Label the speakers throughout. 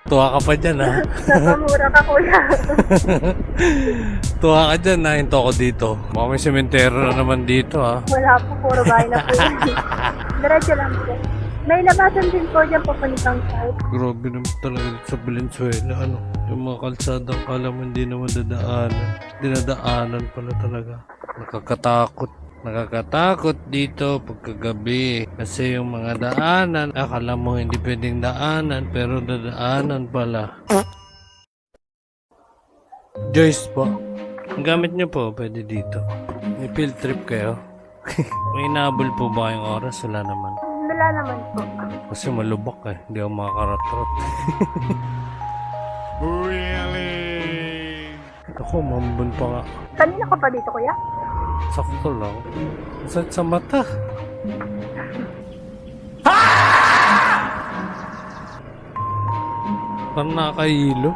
Speaker 1: Tuwa ka pa dyan, ha?
Speaker 2: Nakamura ka, kuya.
Speaker 1: Tuwa ka dyan, nahinto ko dito. Baka may sementero na naman dito, ha?
Speaker 2: Wala po, puro bahay na po yan. Diretso lang po. May labasan din po dyan papuntang side.
Speaker 1: Grabe naman talaga dito sa Valenzuela, ano? Yung mga kalsadang kala mo hindi naman dadaanan. Dinadaanan pala talaga. Nakakatakot dito pagkagabi. Kasi yung mga daanan, akala mo hindi pwedeng daanan, pero dadaanan pala. Joyce po, ang gamit niyo po, pwede dito. May field trip kayo? May inabol po ba kayong oras? Wala naman.
Speaker 2: Wala naman po.
Speaker 1: Kasi malubak eh. Hindi ako makakaratrot.
Speaker 3: Really?
Speaker 1: Ako, mambun pa nga.
Speaker 2: Kanina ka pa dito, kuya?
Speaker 1: Sakto lang. Sakit sa mata. Parang nakahilo.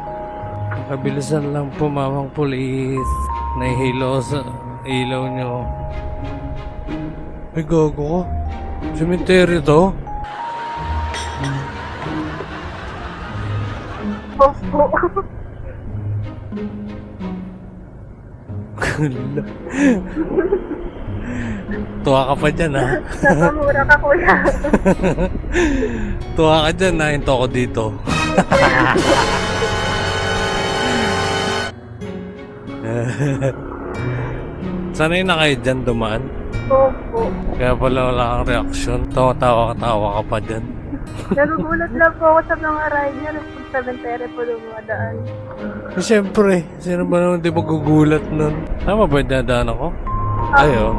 Speaker 1: Nakabilisan lang po, mamang pulis. Nahihilo sa ilaw nyo. Ay, gago ko. Cemetery to?
Speaker 2: Opo.
Speaker 1: Tuwa ka pa dyan, ha?
Speaker 2: Nakamura ka, kuya.
Speaker 1: Tuwa ka dyan, nahinto ko dito. Sanay na kayo dyan dumaan?
Speaker 2: Opo.
Speaker 1: Kaya pala wala kang reaksyon. Tawa-tawa ka pa dyan.
Speaker 2: Nagugulat lang po ako sa mga rider. Pag cemetery po dumadaan.
Speaker 1: Eh, siyempre, sino ba naman di magugulat nun? Tama ba yung dadaan ako? Ayo.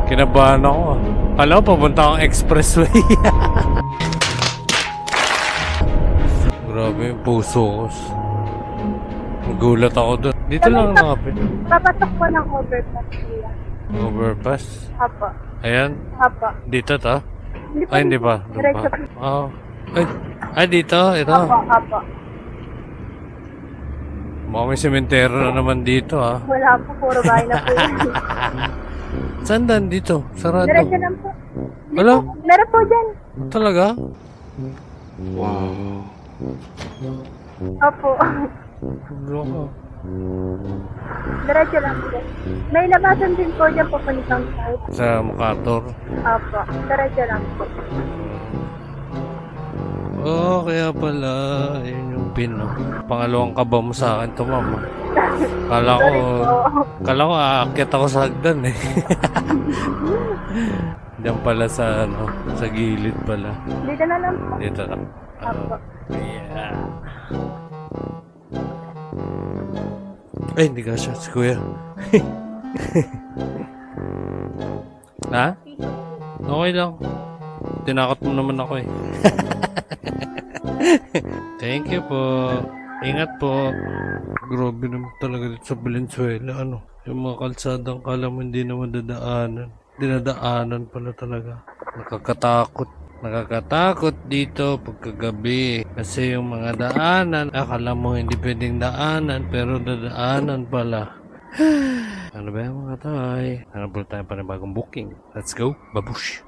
Speaker 1: Kinabahan ako, ah. Alam ko, papunta akong expressway. Grabe yung puso ko. Nagulat ako dun. Dito lang nakapit.
Speaker 2: Papatok po ng overpass, kuya.
Speaker 1: Overpass.
Speaker 2: Apo.
Speaker 1: Ayan.
Speaker 2: Apo.
Speaker 1: Dito to?
Speaker 2: Hindi po.
Speaker 1: Ay, hindi pa. Doon
Speaker 2: Diretso
Speaker 1: pa.
Speaker 2: po.
Speaker 1: Oo. Ay, dito. Ito.
Speaker 2: Apo, apo.
Speaker 1: Baka may sementero na naman dito, ha?
Speaker 2: Wala po, puro bahay na po yan.
Speaker 1: Saan dan dito? Sarado.
Speaker 2: Diretso lang po.
Speaker 1: Wala?
Speaker 2: Meron po dyan.
Speaker 1: Talaga?
Speaker 2: Opo.
Speaker 1: Loko.
Speaker 2: Diretso lang po. May labasan din po dyan papuntang side.
Speaker 1: Sa MacArthur.
Speaker 2: Opo. Diretso lang po.
Speaker 1: Oh, kaya pala. Yun yung pin, no? Pangalawang kaba mo sa akin to, mama. Kala ko aakyat ako sa hagdan, eh. Diyan pala sa, ano, sa gilid pala.
Speaker 2: Dito na lang po.
Speaker 1: Dito lang.
Speaker 2: Opo.
Speaker 1: Yeah. Ay, hindi ka shots, kuya. Ha? Okay lang. Tinakot mo naman ako, eh. Thank you po. Ingat po. Grabe naman talaga dito sa Valenzuela. Ano? Yung mga kalsadang kala mo hindi naman dadaanan. Dinadaanan pala talaga. Nakakatakot dito pagkagabi. Kasi yung mga daanan, akala mo hindi pwedeng daanan, pero dadaanan pala. Ano ba yung mga tay? Hanap tayo pa ng bagong booking. Let's go. Babush.